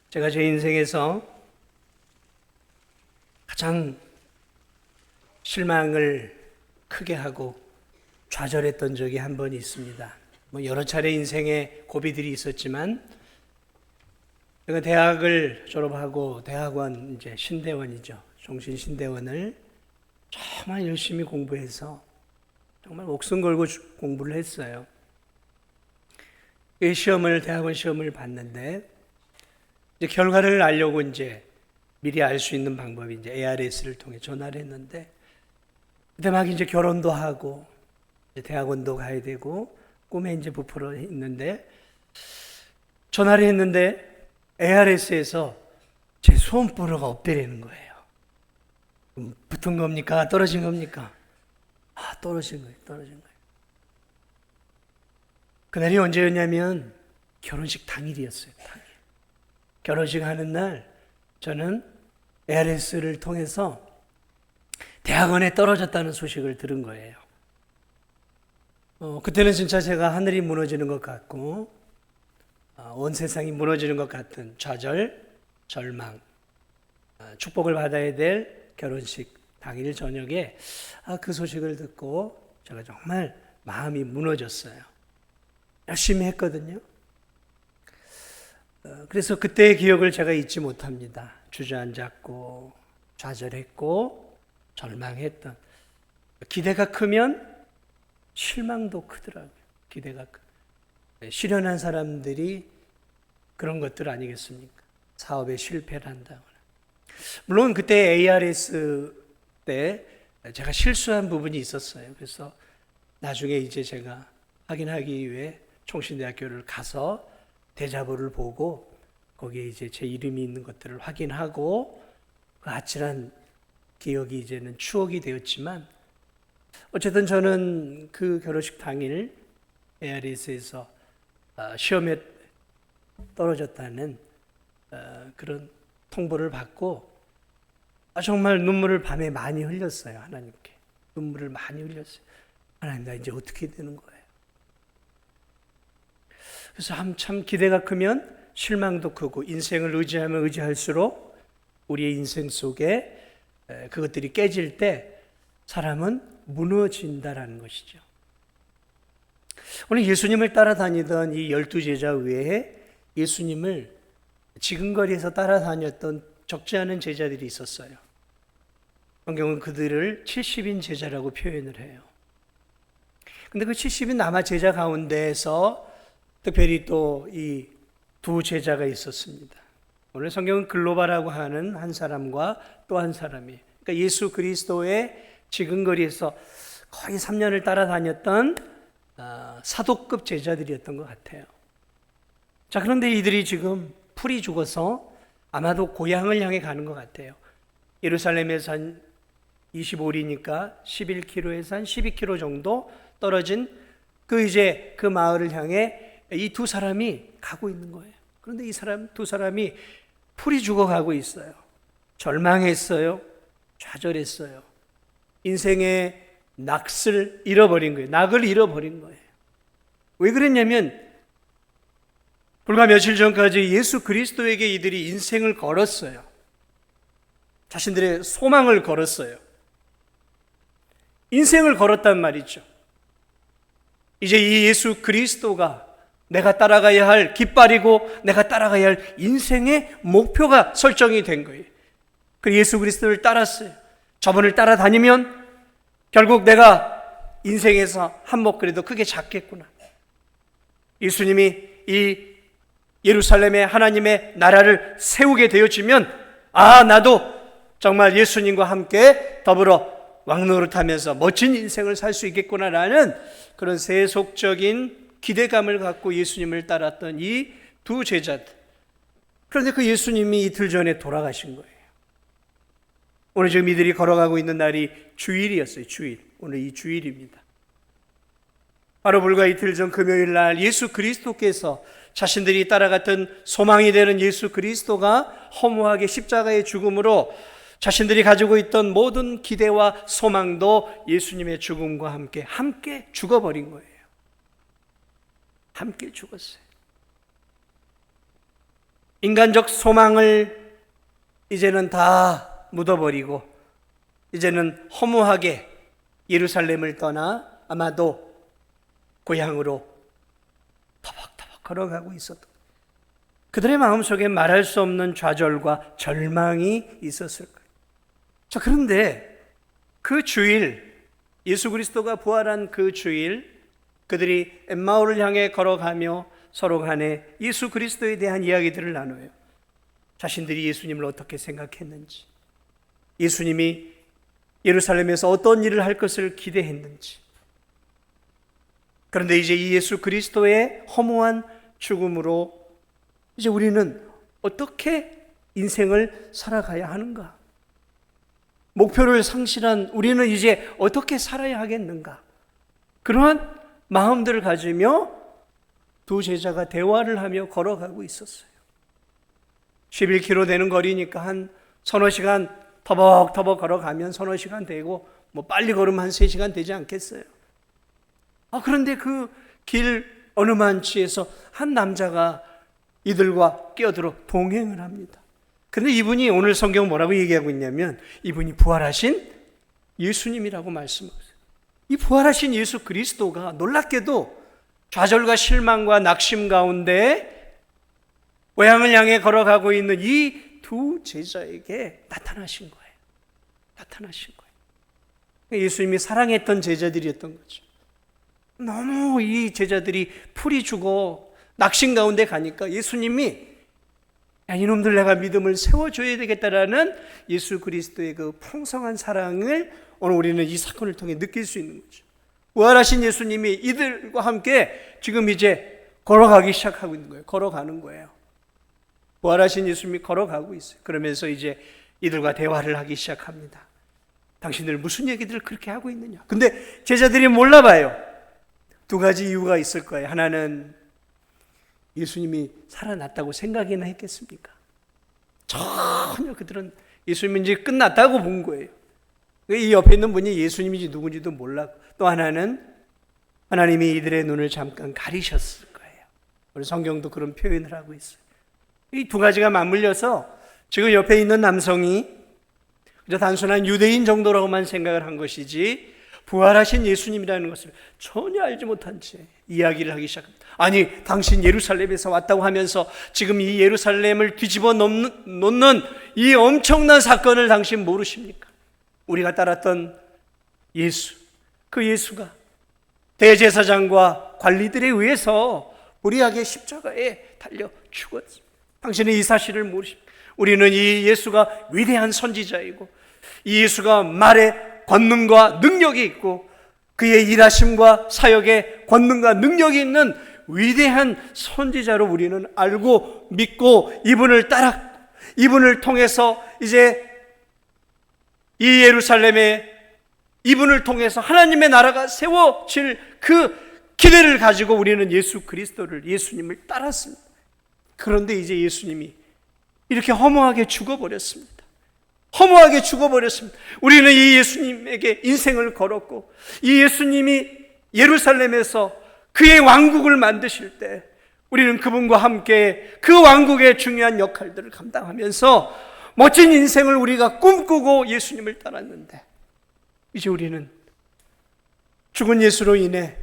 제가 제 인생에서 가장 실망을 크게 하고 좌절했던 적이 한 번 있습니다. 여러 차례 인생에 고비들이 있었지만, 제가 대학을 졸업하고 대학원, 이제 신대원이죠. 종신신대원을 정말 열심히 공부해서 정말 목숨 걸고 공부를 했어요. 그 대학원 시험을 봤는데, 이제 결과를 알려고 이제 미리 알 수 있는 방법이 이제 ARS를 통해 전화를 했는데, 그때 막 이제 결혼도 하고, 이제 대학원도 가야 되고, 꿈에 이제 부풀어 있는데, 전화를 했는데, ARS에서 제 소원번호가 없대라는 거예요. 붙은 겁니까? 떨어진 겁니까? 떨어진 거예요. 그날이 언제였냐면, 결혼식 당일이었어요. 당일. 결혼식 하는 날, 저는 ARS를 통해서 대학원에 떨어졌다는 소식을 들은 거예요. 그때는 진짜 제가 하늘이 무너지는 것 같고, 온 세상이 무너지는 것 같은 좌절, 절망, 축복을 받아야 될 결혼식 당일 저녁에 그 소식을 듣고 제가 정말 마음이 무너졌어요. 열심히 했거든요. 그래서 그때의 기억을 제가 잊지 못합니다. 주저앉았고, 좌절했고, 절망했던. 기대가 크면 실망도 크더라고요. 기대가 실현한 사람들이 그런 것들 아니겠습니까? 사업에 실패를 한다거나. 물론 그때 ARS 때 제가 실수한 부분이 있었어요. 그래서 나중에 이제 제가 확인하기 위해 총신대학교를 가서 대자보를 보고 거기에 이제 제 이름이 있는 것들을 확인하고 그 아찔한 기억이 이제는 추억이 되었지만, 어쨌든 저는 그 결혼식 당일 ARS에서 시험에 떨어졌다는 그런 통보를 받고 정말 눈물을 밤에 많이 흘렸어요. 하나님께 눈물을 많이 흘렸어요. 하나님, 나 이제 어떻게 되는 거예요? 그래서 한참 기대가 크면 실망도 크고, 인생을 의지하면 의지할수록 우리의 인생 속에 그것들이 깨질 때 사람은 무너진다라는 것이죠. 오늘 예수님을 따라다니던 이 12제자 외에 예수님을 지근거리에서 따라다녔던 적지 않은 제자들이 있었어요. 성경은 그들을 70인 제자라고 표현을 해요. 근데 그 70인 남아 제자 가운데에서 특별히 또 이 두 제자가 있었습니다. 오늘 성경은 글로바라고 하는 한 사람과 또 한 사람이, 그러니까 예수 그리스도의 지근거리에서 거의 3년을 따라다녔던 사도급 제자들이었던 것 같아요. 자, 그런데 이들이 지금 풀이 죽어서 아마도 고향을 향해 가는 것 같아요. 예루살렘에서 한 25리니까 11km에서 한 12km 정도 떨어진 그 마을을 향해 이 두 사람이 가고 있는 거예요. 그런데 두 사람이 풀이 죽어가고 있어요. 절망했어요. 좌절했어요. 인생의 낙을 잃어버린 거예요. 왜 그랬냐면, 불과 며칠 전까지 예수 그리스도에게 이들이 인생을 걸었어요. 자신들의 소망을 걸었어요. 인생을 걸었단 말이죠. 이제 이 예수 그리스도가 내가 따라가야 할 깃발이고 내가 따라가야 할 인생의 목표가 설정이 된 거예요. 그 예수 그리스도를 따랐어요. 저분을 따라다니면 결국 내가 인생에서 한몫 그래도 크게 잡겠구나. 예수님이 이 예루살렘에 하나님의 나라를 세우게 되어지면 나도 정말 예수님과 함께 더불어 왕노릇하면서 멋진 인생을 살 수 있겠구나라는 그런 세속적인 기대감을 갖고 예수님을 따랐던 이 두 제자들. 그런데 그 예수님이 이틀 전에 돌아가신 거예요. 오늘 지금 이들이 걸어가고 있는 날이 주일이었어요. 주일. 오늘 이 주일입니다. 바로 불과 이틀 전 금요일 날 예수 그리스도께서 자신들이 따라갔던 소망이 되는 예수 그리스도가 허무하게 십자가의 죽음으로 자신들이 가지고 있던 모든 기대와 소망도 예수님의 죽음과 함께 죽어버린 거예요. 함께 죽었어요. 인간적 소망을 이제는 다 묻어버리고 이제는 허무하게 예루살렘을 떠나 아마도 고향으로 터벅터벅 걸어가고 있었던, 그들의 마음속에 말할 수 없는 좌절과 절망이 있었을 거예요. 자, 그런데 그 주일, 예수 그리스도가 부활한 그 주일, 그들이 엠마오를 향해 걸어가며 서로 간에 예수 그리스도에 대한 이야기들을 나눠요. 자신들이 예수님을 어떻게 생각했는지, 예수님이 예루살렘에서 어떤 일을 할 것을 기대했는지. 그런데 이제 이 예수 그리스도의 허무한 죽음으로 이제 우리는 어떻게 인생을 살아가야 하는가? 목표를 상실한 우리는 이제 어떻게 살아야 하겠는가? 그러한 마음들을 가지며 두 제자가 대화를 하며 걸어가고 있었어요. 11km 되는 거리니까 한 서너 시간 터벅터벅 걸어가면 서너 시간 되고, 뭐 빨리 걸으면 한 3시간 되지 않겠어요? 그런데 그 길 어느 만치에서 한 남자가 이들과 끼어들어 동행을 합니다. 그런데 이분이 오늘 성경 뭐라고 얘기하고 있냐면 이분이 부활하신 예수님이라고 말씀하세요. 이 부활하신 예수 그리스도가 놀랍게도 좌절과 실망과 낙심 가운데 고향을 향해 걸어가고 있는 이 두 제자에게 나타나신 거예요. 나타나신 거예요. 예수님이 사랑했던 제자들이었던 거죠. 너무 이 제자들이 풀이 죽어 낙심 가운데 가니까 예수님이 이놈들 내가 믿음을 세워줘야 되겠다라는 예수 그리스도의 그 풍성한 사랑을 오늘 우리는 이 사건을 통해 느낄 수 있는 거죠. 부활하신 예수님이 이들과 함께 지금 이제 걸어가기 시작하고 있는 거예요. 걸어가는 거예요. 부활하신 예수님이 걸어가고 있어요. 그러면서 이제 이들과 대화를 하기 시작합니다. 당신들 무슨 얘기들을 그렇게 하고 있느냐? 근데 제자들이 몰라봐요. 두 가지 이유가 있을 거예요. 하나는 예수님이 살아났다고 생각이나 했겠습니까? 전혀 그들은 예수님이 이제 끝났다고 본 거예요. 이 옆에 있는 분이 예수님인지 누군지도 몰라. 또 하나는 하나님이 이들의 눈을 잠깐 가리셨을 거예요. 우리 성경도 그런 표현을 하고 있어요. 이 두 가지가 맞물려서 지금 옆에 있는 남성이 그저 단순한 유대인 정도라고만 생각을 한 것이지 부활하신 예수님이라는 것을 전혀 알지 못한 채 이야기를 하기 시작합니다. 아니, 당신 예루살렘에서 왔다고 하면서 지금 이 예루살렘을 뒤집어 놓는 이 엄청난 사건을 당신 모르십니까? 우리가 따랐던 예수, 그 예수가 대제사장과 관리들에 의해서 불의하게 십자가에 달려 죽었습니다. 당신은 이 사실을 모르십니까? 우리는 이 예수가 위대한 선지자이고 이 예수가 말에 권능과 능력이 있고 그의 일하심과 사역에 권능과 능력이 있는 위대한 선지자로 우리는 알고 믿고 이분을 따라 이분을 통해서 이제 이 예루살렘에 이분을 통해서 하나님의 나라가 세워질 그 기대를 가지고 우리는 예수 그리스도를 예수님을 따랐습니다. 그런데 이제 예수님이 이렇게 허무하게 죽어버렸습니다. 허무하게 죽어버렸습니다. 우리는 이 예수님에게 인생을 걸었고 이 예수님이 예루살렘에서 그의 왕국을 만드실 때 우리는 그분과 함께 그 왕국의 중요한 역할들을 감당하면서 멋진 인생을 우리가 꿈꾸고 예수님을 따랐는데 이제 우리는 죽은 예수로 인해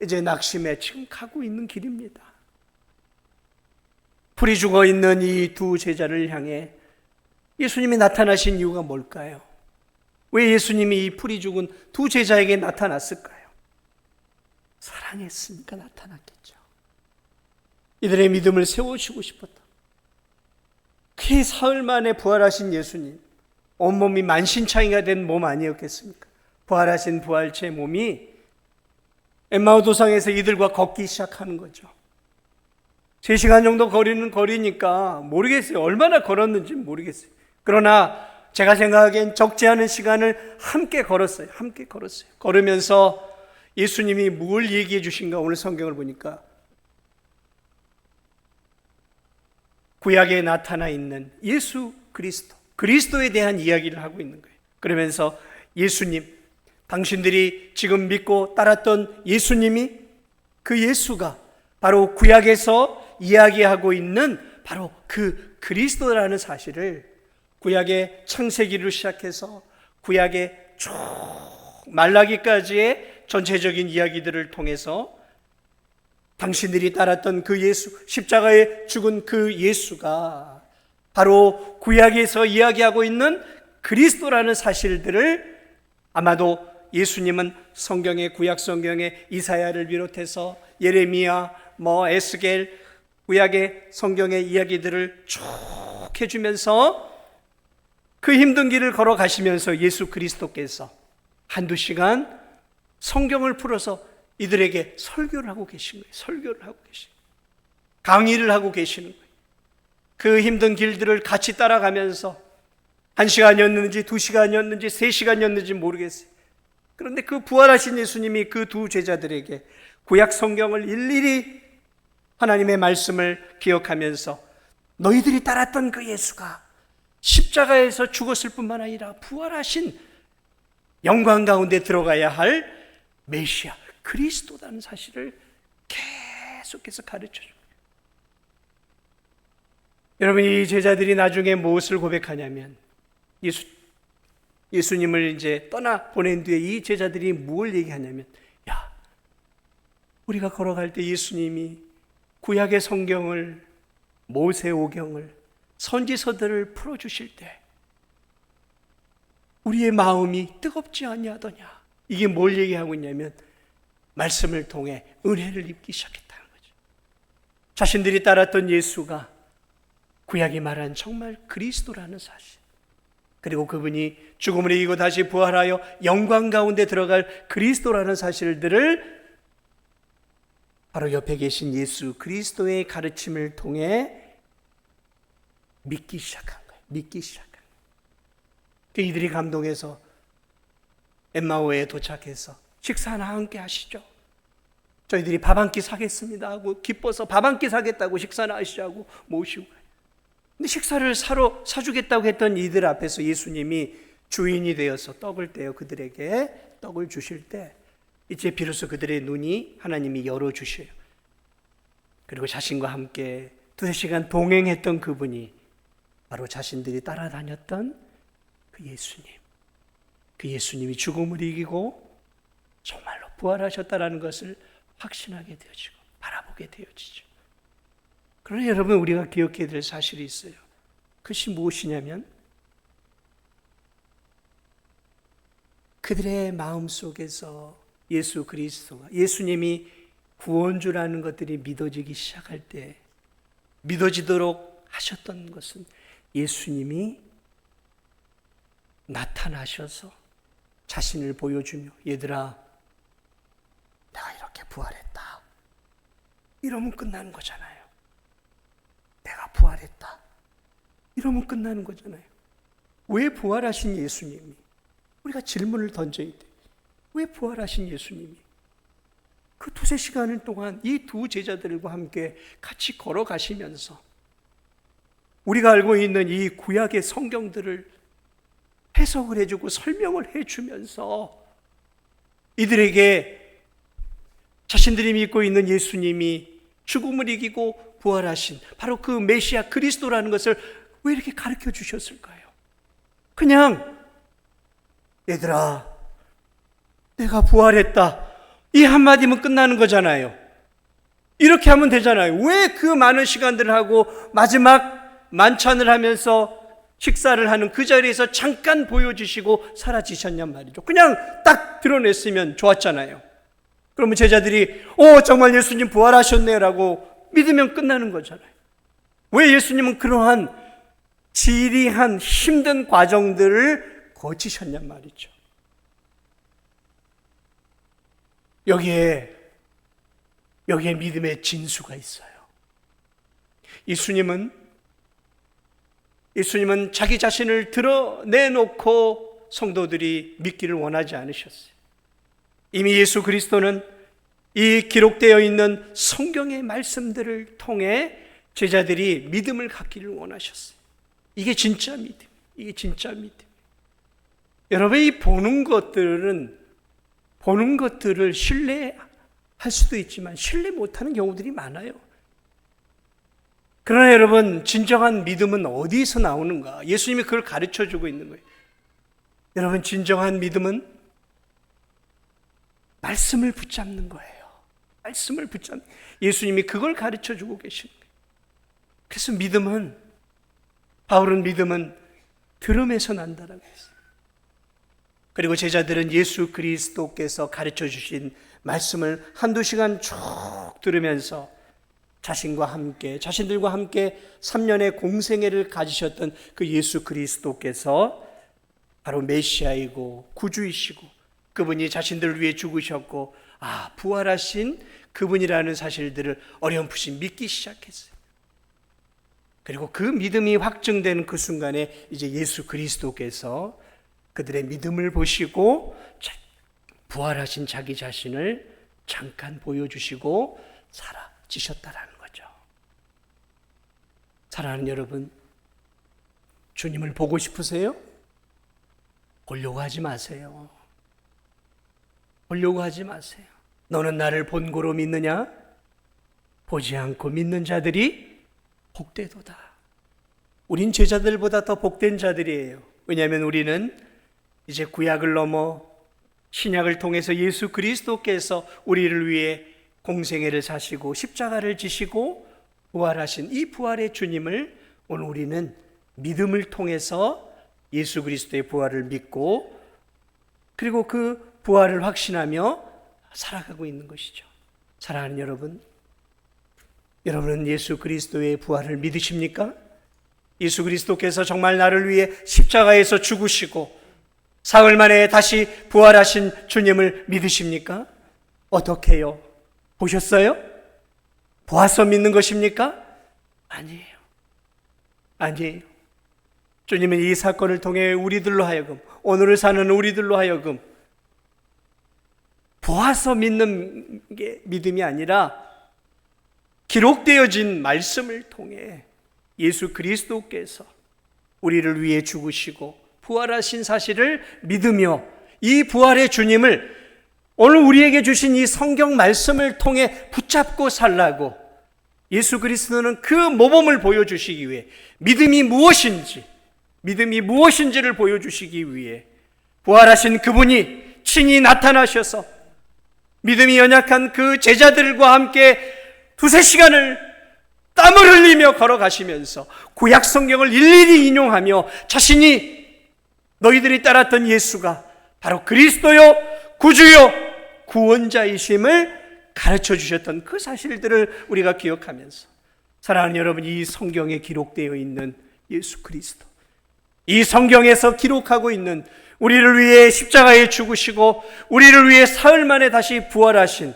이제 낙심에 지금 가고 있는 길입니다. 풀이 죽어 있는 이 두 제자를 향해 예수님이 나타나신 이유가 뭘까요? 왜 예수님이 이 풀이 죽은 두 제자에게 나타났을까요? 사랑했으니까 나타났겠죠. 이들의 믿음을 세우시고 싶었다. 그 사흘 만에 부활하신 예수님, 온몸이 만신창이가 된 몸 아니었겠습니까? 부활하신 부활체 몸이 엠마오 도상에서 이들과 걷기 시작하는 거죠. 3시간 정도 거리니까 모르겠어요. 얼마나 걸었는지 모르겠어요. 그러나 제가 생각하기엔 적지 않은 시간을 함께 걸었어요. 함께 걸었어요. 걸으면서 예수님이 뭘 얘기해 주신가 오늘 성경을 보니까 구약에 나타나 있는 예수 그리스도에 대한 이야기를 하고 있는 거예요. 그러면서 예수님, 당신들이 지금 믿고 따랐던 예수님이 그 예수가 바로 구약에서 이야기하고 있는 바로 그 그리스도라는 사실을 구약의 창세기로 시작해서 구약의 쭉 말라기까지의 전체적인 이야기들을 통해서 당신들이 따랐던 그 예수, 십자가에 죽은 그 예수가 바로 구약에서 이야기하고 있는 그리스도라는 사실들을 아마도 예수님은 성경의 구약 성경의 이사야를 비롯해서 예레미야, 에스겔 구약의 성경의 이야기들을 쭉 해주면서 그 힘든 길을 걸어가시면서 예수 그리스도께서 한두 시간 성경을 풀어서 이들에게 설교를 하고 계신 거예요. 설교를 하고 계신 거예요. 강의를 하고 계시는 거예요. 그 힘든 길들을 같이 따라가면서 1시간이었는지 2시간이었는지 3시간이었는지 모르겠어요. 그런데 그 부활하신 예수님이 그 두 제자들에게 구약 성경을 일일이 하나님의 말씀을 기억하면서 너희들이 따랐던 그 예수가 십자가에서 죽었을 뿐만 아니라 부활하신 영광 가운데 들어가야 할 메시아 그리스도라는 사실을 계속해서 가르쳐 줍니다. 여러분, 이 제자들이 나중에 무엇을 고백하냐면 예수님을 이제 떠나 보낸 뒤에 이 제자들이 뭘 얘기하냐면, 야, 우리가 걸어갈 때 예수님이 구약의 성경을, 모세오경을, 선지서들을 풀어주실 때 우리의 마음이 뜨겁지 아니하더냐. 이게 뭘 얘기하고 있냐면 말씀을 통해 은혜를 입기 시작했다는 거죠. 자신들이 따랐던 예수가 구약이 말한 정말 그리스도라는 사실, 그리고 그분이 죽음을 이기고 다시 부활하여 영광 가운데 들어갈 그리스도라는 사실들을 바로 옆에 계신 예수 그리스도의 가르침을 통해 믿기 시작한 거예요. 믿기 시작한 거예요. 이들이 감동해서 엠마오에 도착해서 식사 하나 함께 하시죠. 저희들이 밥 한 끼 사겠습니다 하고 기뻐서 밥 한 끼 사겠다고 식사나 하시자고 모시고 가요. 근데 식사를 사주겠다고 했던 이들 앞에서 예수님이 주인이 되어서 떡을 떼어 그들에게 떡을 주실 때 이제 비로소 그들의 눈이 하나님이 열어주셔요. 그리고 자신과 함께 2-3시간 동행했던 그분이 바로 자신들이 따라다녔던 그 예수님. 그 예수님이 죽음을 이기고 정말로 부활하셨다는 것을 확신하게 되어지고 바라보게 되어지죠. 그러나 여러분, 우리가 기억해야 될 사실이 있어요. 그것이 무엇이냐면 그들의 마음속에서 예수 그리스도가, 예수님이 구원주라는 것들이 믿어지기 시작할 때 믿어지도록 하셨던 것은 예수님이 나타나셔서 자신을 보여주며, 얘들아, 내가 이렇게 부활했다, 이러면 끝나는 거잖아요. 내가 부활했다, 이러면 끝나는 거잖아요. 왜 부활하신 예수님이, 우리가 질문을 던져야 돼. 왜 부활하신 예수님이 그 2-3시간을 동안 이 두 제자들과 함께 같이 걸어가시면서 우리가 알고 있는 이 구약의 성경들을 해석을 해주고 설명을 해주면서 이들에게 자신들이 믿고 있는 예수님이 죽음을 이기고 부활하신 바로 그 메시아 그리스도라는 것을 왜 이렇게 가르쳐 주셨을까요? 그냥 얘들아, 내가 부활했다, 이 한마디면 끝나는 거잖아요. 이렇게 하면 되잖아요. 왜 그 많은 시간들을 하고 마지막 만찬을 하면서 식사를 하는 그 자리에서 잠깐 보여주시고 사라지셨냔 말이죠. 그냥 딱 드러냈으면 좋았잖아요. 그러면 제자들이 정말 예수님 부활하셨네 라고 믿으면 끝나는 거잖아요. 왜 예수님은 그러한 지리한 힘든 과정들을 거치셨냔 말이죠. 여기에 믿음의 진수가 있어요. 예수님은 자기 자신을 드러내놓고 성도들이 믿기를 원하지 않으셨어요. 이미 예수 그리스도는 이 기록되어 있는 성경의 말씀들을 통해 제자들이 믿음을 갖기를 원하셨어요. 이게 진짜 믿음. 이게 진짜 믿음. 여러분, 이 보는 것들을 신뢰할 수도 있지만 신뢰 못하는 경우들이 많아요. 그러나 여러분, 진정한 믿음은 어디서 나오는가? 예수님이 그걸 가르쳐 주고 있는 거예요. 여러분, 진정한 믿음은 말씀을 붙잡는 거예요. 말씀을 붙잡는, 예수님이 그걸 가르쳐 주고 계시는 거예요. 그래서 믿음은, 바울은 믿음은 들음에서 난다라고 했어요. 그리고 제자들은 예수 그리스도께서 가르쳐 주신 말씀을 한두 시간 쭉 들으면서 자신들과 함께 3년의 공생애를 가지셨던 그 예수 그리스도께서 바로 메시아이고 구주이시고, 그분이 자신들을 위해 죽으셨고, 부활하신 그분이라는 사실들을 어렴풋이 믿기 시작했어요. 그리고 그 믿음이 확증되는 그 순간에 이제 예수 그리스도께서 그들의 믿음을 보시고 부활하신 자기 자신을 잠깐 보여주시고 사라지셨다라는 거죠. 사랑하는 여러분, 주님을 보고 싶으세요? 보려고 하지 마세요. 보려고 하지 마세요. 너는 나를 본고로 믿느냐? 보지 않고 믿는 자들이 복되도다. 우린 제자들보다 더 복된 자들이에요. 왜냐하면 우리는 이제 구약을 넘어 신약을 통해서 예수 그리스도께서 우리를 위해 공생애를 사시고 십자가를 지시고 부활하신 이 부활의 주님을 오늘 우리는 믿음을 통해서 예수 그리스도의 부활을 믿고, 그리고 그 부활을 확신하며 살아가고 있는 것이죠. 사랑하는 여러분, 여러분은 예수 그리스도의 부활을 믿으십니까? 예수 그리스도께서 정말 나를 위해 십자가에서 죽으시고 사흘 만에 다시 부활하신 주님을 믿으십니까? 어떻게 해요? 보셨어요? 보아서 믿는 것입니까? 아니에요. 아니에요. 주님은 이 사건을 통해 우리들로 하여금, 오늘을 사는 우리들로 하여금 보아서 믿는 게 믿음이 아니라 기록되어진 말씀을 통해 예수 그리스도께서 우리를 위해 죽으시고 부활하신 사실을 믿으며 이 부활의 주님을 오늘 우리에게 주신 이 성경 말씀을 통해 붙잡고 살라고, 예수 그리스도는 그 모범을 보여주시기 위해, 믿음이 무엇인지를 보여주시기 위해 부활하신 그분이 친히 나타나셔서 믿음이 연약한 그 제자들과 함께 두세 시간을 땀을 흘리며 걸어가시면서 구약 성경을 일일이 인용하며 자신이 너희들이 따랐던 예수가 바로 그리스도요 구주요 구원자이심을 가르쳐 주셨던 그 사실들을 우리가 기억하면서, 사랑하는 여러분, 이 성경에 기록되어 있는 예수 그리스도, 이 성경에서 기록하고 있는 우리를 위해 십자가에 죽으시고 우리를 위해 사흘 만에 다시 부활하신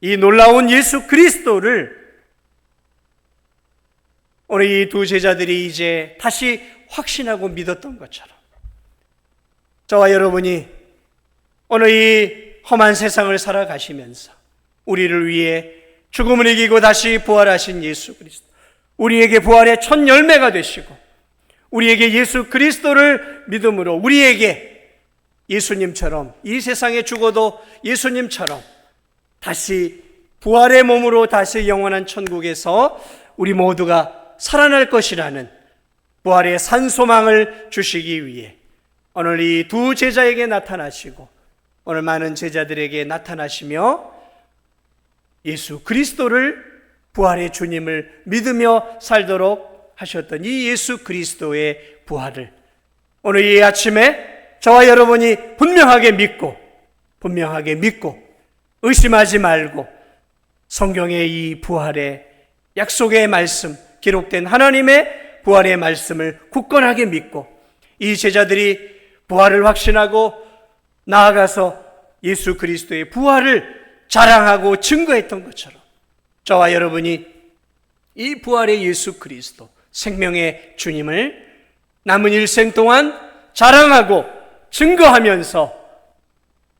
이 놀라운 예수 그리스도를 오늘 이 두 제자들이 이제 다시 확신하고 믿었던 것처럼, 저와 여러분이 오늘 이 험한 세상을 살아가시면서 우리를 위해 죽음을 이기고 다시 부활하신 예수 그리스도, 우리에게 부활의 첫 열매가 되시고 우리에게 예수 그리스도를 믿음으로 우리에게 예수님처럼 이 세상에 죽어도 예수님처럼 다시 부활의 몸으로 다시 영원한 천국에서 우리 모두가 살아날 것이라는 부활의 산소망을 주시기 위해 오늘 이 두 제자에게 나타나시고 오늘 많은 제자들에게 나타나시며 예수 그리스도를, 부활의 주님을 믿으며 살도록 하셨던 이 예수 그리스도의 부활을 오늘 이 아침에 저와 여러분이 분명하게 믿고 의심하지 말고 성경의 이 부활의 약속의 말씀, 기록된 하나님의 부활의 말씀을 굳건하게 믿고 이 제자들이 부활을 확신하고 나아가서 예수 그리스도의 부활을 자랑하고 증거했던 것처럼 저와 여러분이 이 부활의 예수 그리스도, 생명의 주님을 남은 일생 동안 자랑하고 증거하면서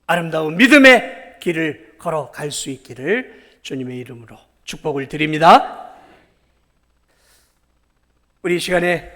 아름다운 믿음의 길을 걸어갈 수 있기를 주님의 이름으로 축복을 드립니다. 우리 이 시간에